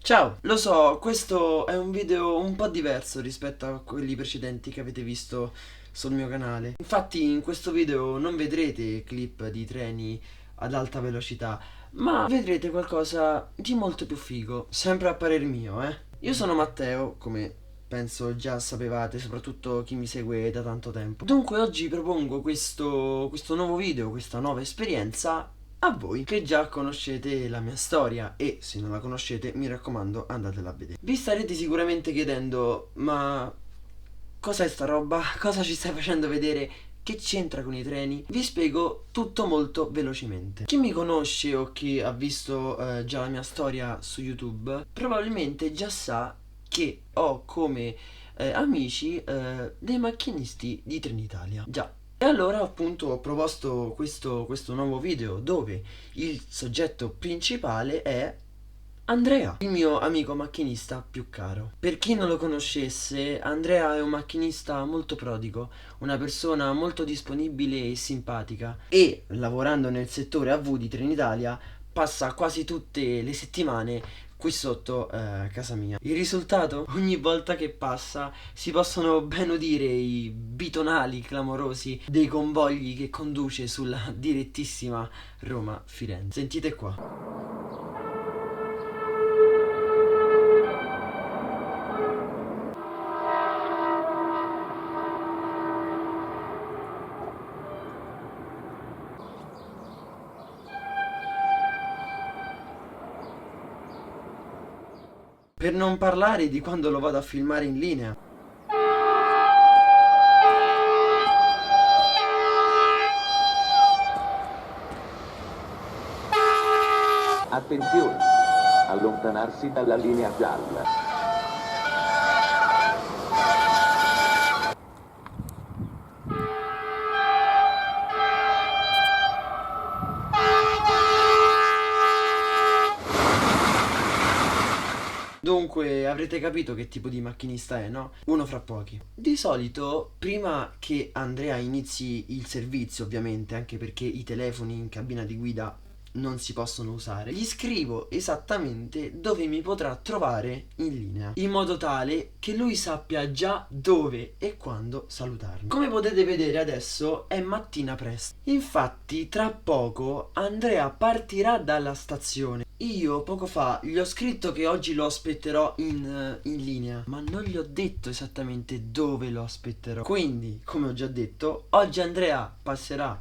Ciao, lo so, questo è un video un po' diverso rispetto a quelli precedenti che avete visto sul mio canale. Infatti in questo video non vedrete clip di treni ad alta velocità, ma vedrete qualcosa di molto più figo, sempre a parer mio, eh. Io sono Matteo, come penso già sapevate, soprattutto chi mi segue da tanto tempo. Dunque oggi propongo questo nuovo video, questa nuova esperienza a voi che già conoscete la mia storia e se non la conoscete mi raccomando andatela a vedere. Vi starete sicuramente chiedendo ma cos'è sta roba? Cosa ci stai facendo vedere? Che c'entra con i treni? Vi spiego tutto molto velocemente. Chi mi conosce o chi ha visto già la mia storia su YouTube probabilmente già sa che ho come amici dei macchinisti di Trenitalia. Già. E allora appunto ho proposto questo nuovo video dove il soggetto principale è Andrea, il mio amico macchinista più caro. Per chi non lo conoscesse, Andrea è un macchinista molto prodigo, una persona molto disponibile e simpatica e, lavorando nel settore AV di Trenitalia, passa quasi tutte le settimane qui sotto casa mia. Il risultato? Ogni volta che passa si possono ben udire i bitonali clamorosi dei convogli che conduce sulla direttissima Roma-Firenze. Sentite qua. Per non parlare di quando lo vado a filmare in linea. Attenzione! Allontanarsi dalla linea gialla. Dunque avrete capito che tipo di macchinista è, no? Uno fra pochi. Di solito, prima che Andrea inizi il servizio, ovviamente, anche perché i telefoni in cabina di guida non si possono usare, gli scrivo esattamente dove mi potrà trovare in linea, in modo tale che lui sappia già dove e quando salutarmi. Come potete vedere adesso è mattina presto. Infatti tra poco Andrea partirà dalla stazione. Io poco fa gli ho scritto che oggi lo aspetterò in linea, ma non gli ho detto esattamente dove lo aspetterò. Quindi, come ho già detto, oggi Andrea passerà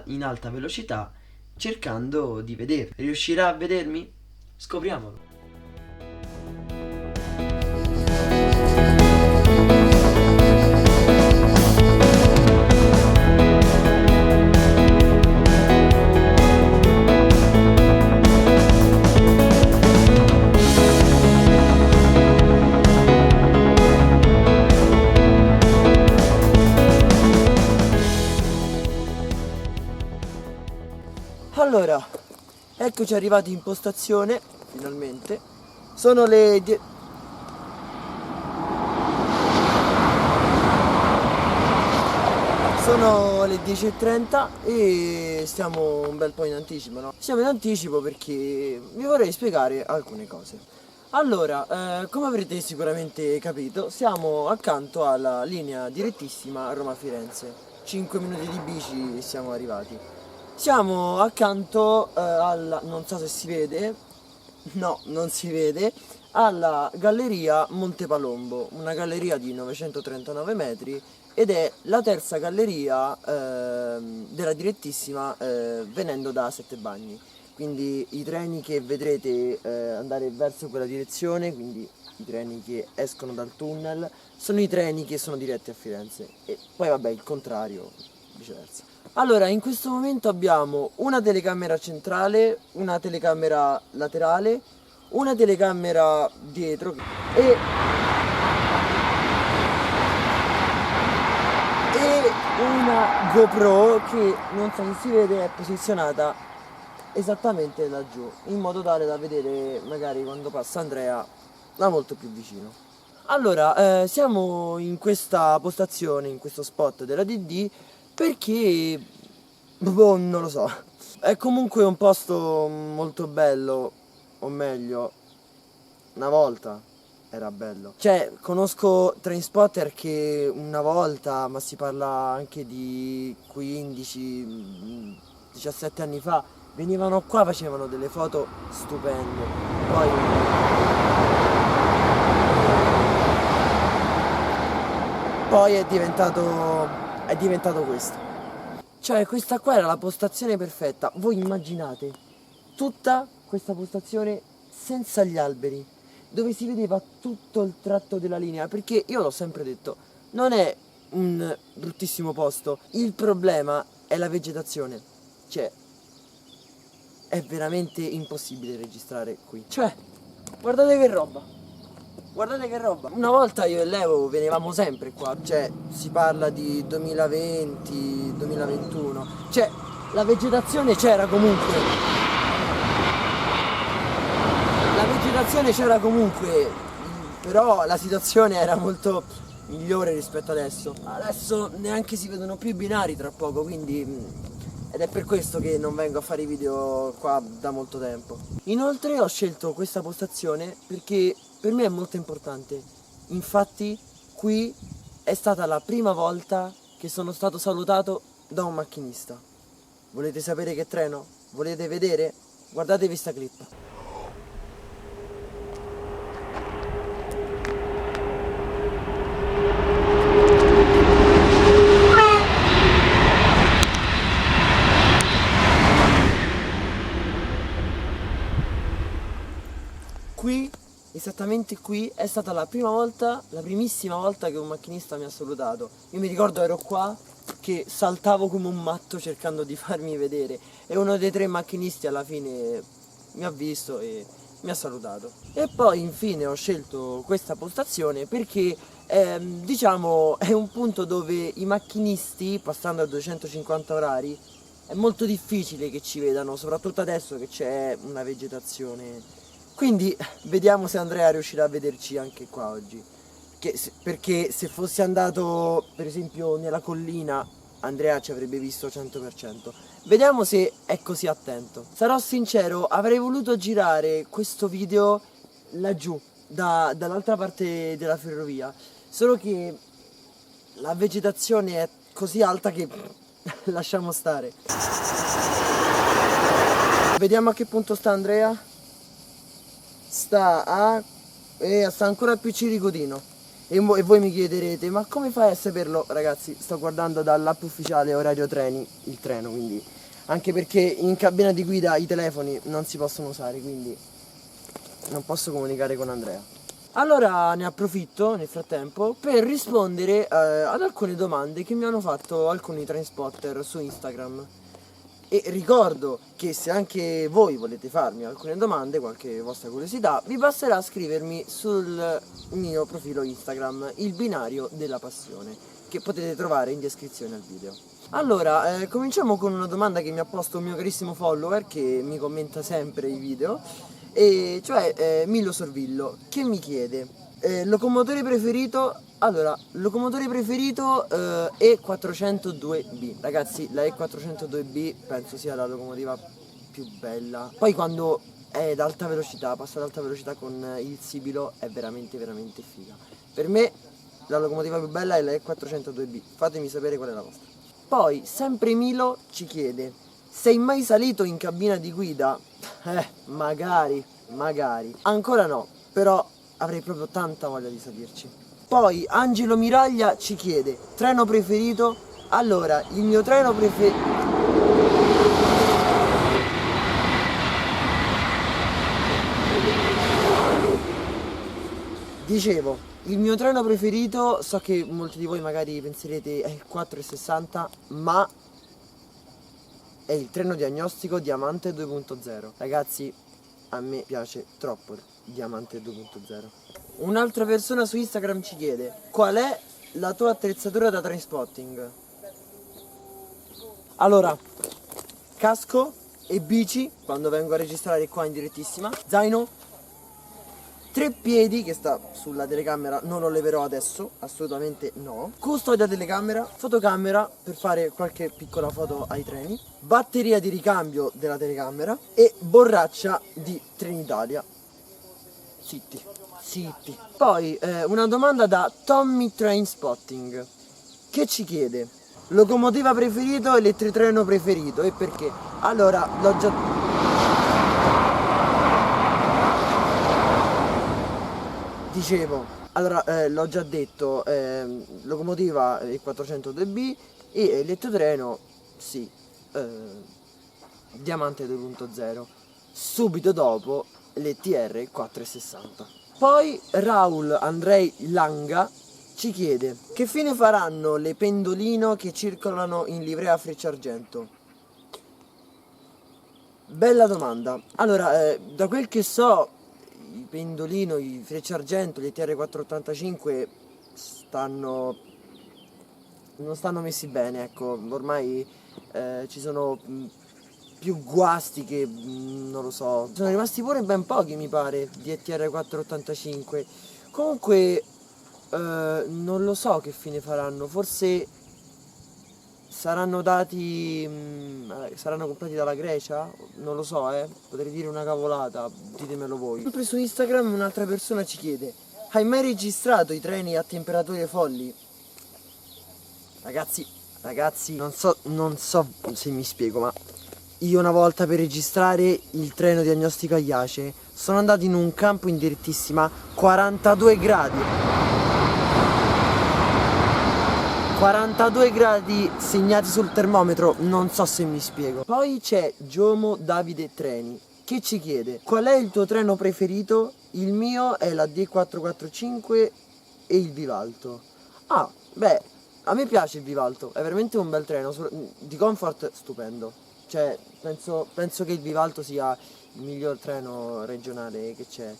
in alta velocità cercando di vedere. Riuscirà a vedermi? Scopriamolo. Allora, eccoci arrivati in postazione, finalmente. Sono le Sono le 10:30 e stiamo un bel po' in anticipo, no? Siamo in anticipo perché vi vorrei spiegare alcune cose. Allora, come avrete sicuramente capito, siamo accanto alla linea direttissima Roma-Firenze. 5 minuti di bici e siamo arrivati. Siamo accanto alla, non so se si vede, no, non si vede, alla galleria Montepalombo, una galleria di 939 metri ed è la terza galleria della direttissima venendo da Settebagni. Quindi i treni che vedrete andare verso quella direzione, quindi i treni che escono dal tunnel, sono i treni che sono diretti a Firenze e poi vabbè il contrario, viceversa. Allora, in questo momento abbiamo una telecamera centrale, una telecamera laterale, una telecamera dietro e una GoPro che non so se si vede è posizionata esattamente laggiù in modo tale da vedere magari quando passa Andrea da molto più vicino. Allora, siamo in questa postazione, in questo spot della DD perché, boh, non lo so, è comunque un posto molto bello, o meglio, una volta era bello. Cioè, conosco Trainspotter che una volta, ma si parla anche di 15, 17 anni fa, venivano qua, facevano delle foto stupende. Poi è diventato questo. Cioè, questa qua era la postazione perfetta. Voi immaginate tutta questa postazione senza gli alberi, dove si vedeva tutto il tratto della linea, perché io l'ho sempre detto, non è un bruttissimo posto, il problema è la vegetazione. Cioè, è veramente impossibile registrare qui. Cioè, guardate che roba. Guardate che roba. Una volta io e Leo venivamo sempre qua. Cioè, si parla di 2020, 2021. Cioè, la vegetazione c'era comunque. La vegetazione c'era comunque, però la situazione era molto migliore rispetto adesso. Adesso neanche si vedono più i binari tra poco, quindi ed è per questo che non vengo a fare i video qua da molto tempo. Inoltre ho scelto questa postazione perché per me è molto importante. Infatti qui è stata la prima volta che sono stato salutato da un macchinista. Volete sapere che treno? Volete vedere? Guardatevi sta clip. Qui, esattamente qui, è stata la prima volta, la primissima volta che un macchinista mi ha salutato. Io mi ricordo ero qua che saltavo come un matto cercando di farmi vedere e uno dei 3 macchinisti alla fine mi ha visto e mi ha salutato. E poi infine ho scelto questa postazione perché diciamo è un punto dove i macchinisti, passando a 250 orari, è molto difficile che ci vedano, soprattutto adesso che c'è una vegetazione. Quindi vediamo se Andrea riuscirà a vederci anche qua oggi. Perché se fossi andato per esempio nella collina, Andrea ci avrebbe visto 100%. Vediamo se è così attento. Sarò sincero, avrei voluto girare questo video laggiù, dall'altra parte della ferrovia. Solo che la vegetazione è così alta che lasciamo stare. Vediamo a che punto sta Andrea. Sta ancora più Ciricodino. E voi mi chiederete, ma come fai a saperlo? Ragazzi, sto guardando dall'app ufficiale Orario Treni, il treno, quindi anche perché in cabina di guida i telefoni non si possono usare, quindi non posso comunicare con Andrea. Allora ne approfitto nel frattempo per rispondere ad alcune domande che mi hanno fatto alcuni Trainspotter su Instagram. E ricordo che se anche voi volete farmi alcune domande, qualche vostra curiosità, vi basterà scrivermi sul mio profilo Instagram, il binario della passione, che potete trovare in descrizione al video. Allora, cominciamo con una domanda che mi ha posto un mio carissimo follower che mi commenta sempre i video, e cioè Milo Sorvillo, che mi chiede locomotore preferito. Allora, locomotore preferito E402B. Ragazzi, la E402B penso sia la locomotiva più bella. Poi quando è ad alta velocità, passa ad alta velocità con il sibilo, è veramente veramente figa. Per me la locomotiva più bella è la E402B. Fatemi sapere qual è la vostra. Poi, sempre Milo ci chiede: sei mai salito in cabina di guida? Magari. Ancora no, però avrei proprio tanta voglia di salirci. Poi Angelo Miraglia ci chiede: treno preferito? Allora, il mio treno preferito... Dicevo, il mio treno preferito, so che molti di voi magari penserete è il 460, ma è il treno diagnostico Diamante 2.0. Ragazzi, a me piace troppo il Diamante 2.0. Un'altra persona su Instagram ci chiede: qual è la tua attrezzatura da trainspotting? Allora, casco e bici quando vengo a registrare qua in direttissima, zaino, 3 piedi che sta sulla telecamera, non lo leverò adesso, assolutamente no, custodia telecamera, fotocamera per fare qualche piccola foto ai treni, batteria di ricambio della telecamera e borraccia di Trenitalia. zitti, zitti. Poi una domanda da Tommy Trainspotting, che ci chiede: locomotiva preferito, elettrotreno preferito e perché? Allora, l'ho già... Dicevo, allora l'ho già detto, locomotiva 402B e elettrotreno, sì, Diamante 2.0, subito dopo l'ETR 460. Poi Raul Andrei Langa ci chiede: che fine faranno le Pendolino che circolano in livrea Frecciargento? Bella domanda. Allora, da quel che so, i Pendolino, i Frecciargento, gli ETR 485 non stanno messi bene, ecco. Ormai ci sono più guasti che non lo so. Sono rimasti pure ben pochi, mi pare, di ETR 485. Comunque non lo so che fine faranno. Forse saranno dati saranno comprati dalla Grecia? Non lo so, potrei dire una cavolata, ditemelo voi. Sempre su Instagram un'altra persona ci chiede: hai mai registrato i treni a temperature folli? Ragazzi, non so se mi spiego, ma io una volta per registrare il treno diagnostico Aiace sono andato in un campo in direttissima 42 gradi. 42 gradi segnati sul termometro, non so se mi spiego. Poi c'è Giomo Davide Treni che ci chiede: qual è il tuo treno preferito? Il mio è la D445 e il Vivalto. Ah, beh, a me piace il Vivalto, è veramente un bel treno, di comfort stupendo. Cioè, penso che il Vivalto sia il miglior treno regionale che c'è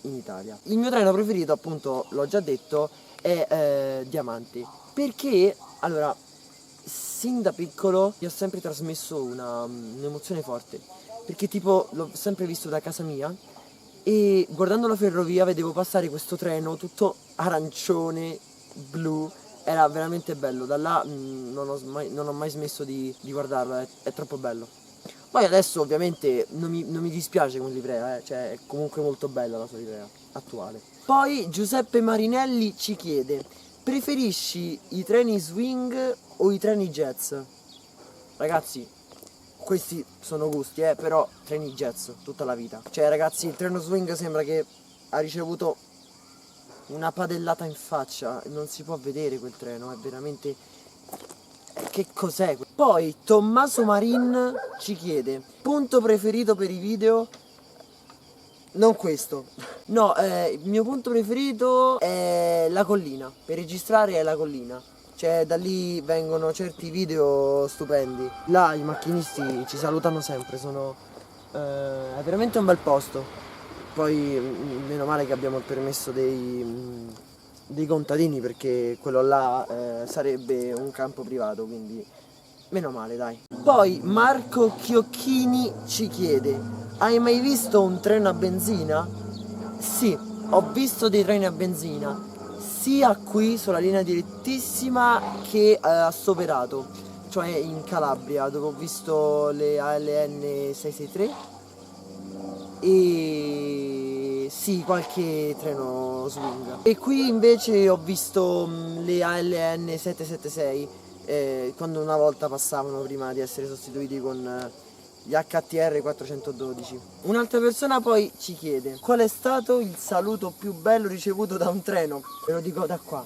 in Italia. Il mio treno preferito, appunto, l'ho già detto, è Diamante. Perché, allora, sin da piccolo mi ha sempre trasmesso un'emozione forte. Perché tipo l'ho sempre visto da casa mia e guardando la ferrovia vedevo passare questo treno tutto arancione, blu. Era veramente bello, da là non ho mai smesso di guardarlo, è troppo bello. Poi adesso ovviamente non mi dispiace con livrea, cioè è comunque molto bella la sua livrea attuale. Poi Giuseppe Marinelli ci chiede: preferisci i treni swing o i treni jazz? Ragazzi, questi sono gusti, però treni jazz tutta la vita. Cioè ragazzi, il treno swing sembra che ha ricevuto una padellata in faccia, non si può vedere quel treno, è veramente... Che cos'è? Poi Tommaso Marin ci chiede: punto preferito per i video? Non questo. No, il mio punto preferito è la collina. Per registrare è la collina. Cioè da lì vengono certi video stupendi. Là i macchinisti ci salutano sempre, è veramente un bel posto. Poi meno male che abbiamo il permesso dei contadini, perché quello là sarebbe un campo privato, quindi meno male, dai. Poi Marco Chiocchini ci chiede: hai mai visto un treno a benzina? Sì, ho visto dei treni a benzina, sia qui sulla linea direttissima che a Soverato, cioè in Calabria, dove ho visto le ALN 663 e sì, qualche treno swing. E qui invece ho visto le ALN 776 quando una volta passavano prima di essere sostituiti con gli HTR 412. Un'altra persona poi ci chiede: qual è stato il saluto più bello ricevuto da un treno? Ve lo dico da qua.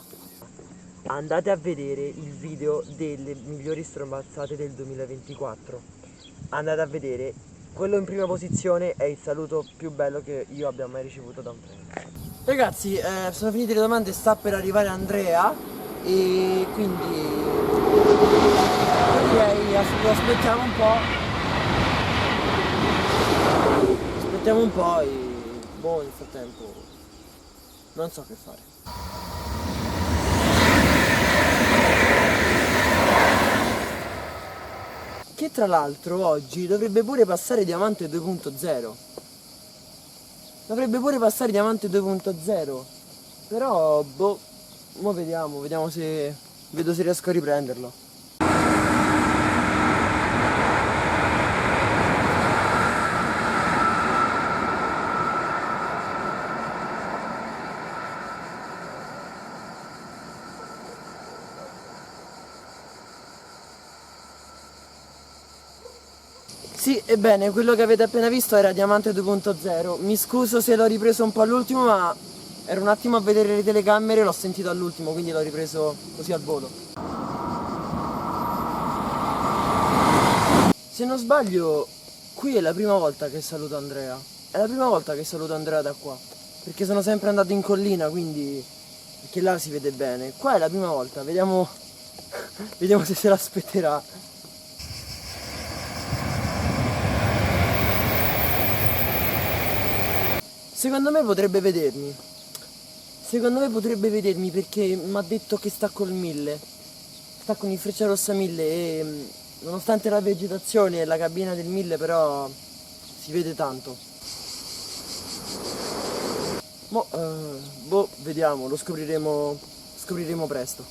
Andate a vedere il video delle migliori strombazzate del 2024. Andate a vedere. Quello in prima posizione è il saluto più bello che io abbia mai ricevuto da un treno. Ragazzi, sono finite le domande, sta per arrivare Andrea e quindi direi lo aspettiamo un po'. Aspettiamo un po' e boh, nel frattempo non so che fare. Che tra l'altro oggi dovrebbe pure passare Diamante 2.0. Dovrebbe pure passare Diamante 2.0. Però, boh, mo vediamo se... vedo se riesco a riprenderlo. Sì, ebbene, quello che avete appena visto era Diamante 2.0. Mi scuso se l'ho ripreso un po' all'ultimo, ma ero un attimo a vedere le telecamere e l'ho sentito all'ultimo, quindi l'ho ripreso così al volo. Se non sbaglio, qui è la prima volta che saluto Andrea. È la prima volta che saluto Andrea da qua. Perché sono sempre andato in collina, quindi... perché là si vede bene. Qua è la prima volta, vediamo... vediamo se se l'aspetterà. Secondo me potrebbe vedermi. Secondo me potrebbe vedermi perché mi ha detto che sta col 1000. Sta con il Frecciarossa 1000 e nonostante la vegetazione e la cabina del 1000 però si vede tanto. Boh, vediamo, lo scopriremo presto.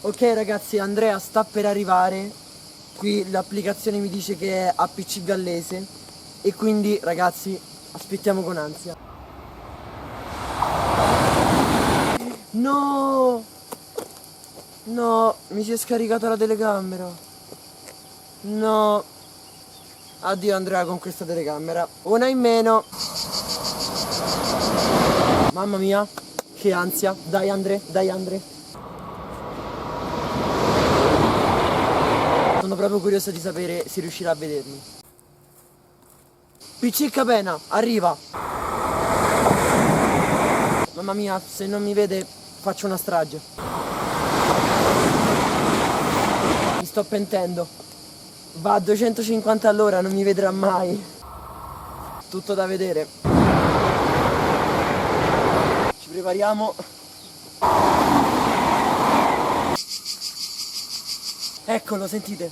Ok ragazzi, Andrea sta per arrivare. Qui l'applicazione mi dice che è APC Gallese e quindi ragazzi aspettiamo con ansia. No! No, mi si è scaricata la telecamera. No. Addio Andrea con questa telecamera. Una in meno. Mamma mia, che ansia. Dai Andre, dai Andre. Sono proprio curioso di sapere se riuscirà a vedermi. PC Capena, arriva. Mamma mia, se non mi vede faccio una strage. Mi sto pentendo. Va a 250 all'ora, non mi vedrà mai. Tutto da vedere. Ci prepariamo. Eccolo, sentite.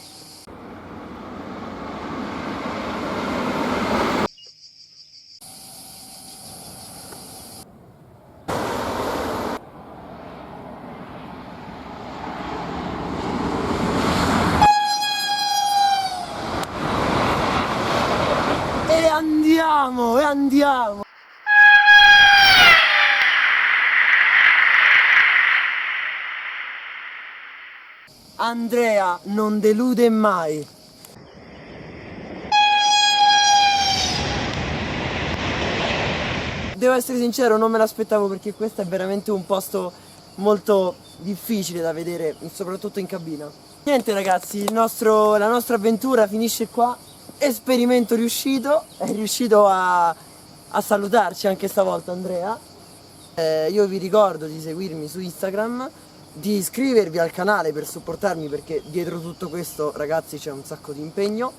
E andiamo, e andiamo. Andrea non delude mai. Devo essere sincero, non me l'aspettavo perché questo è veramente un posto molto difficile da vedere, soprattutto in cabina. Niente ragazzi, la nostra avventura finisce qua. Esperimento riuscito, è riuscito a salutarci anche stavolta Andrea. Io vi ricordo di seguirmi su Instagram, di iscrivervi al canale per supportarmi perché dietro tutto questo ragazzi c'è un sacco di impegno.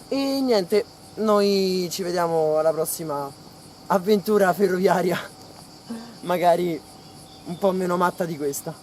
E niente, noi ci vediamo alla prossima avventura ferroviaria, magari un po' meno matta di questa.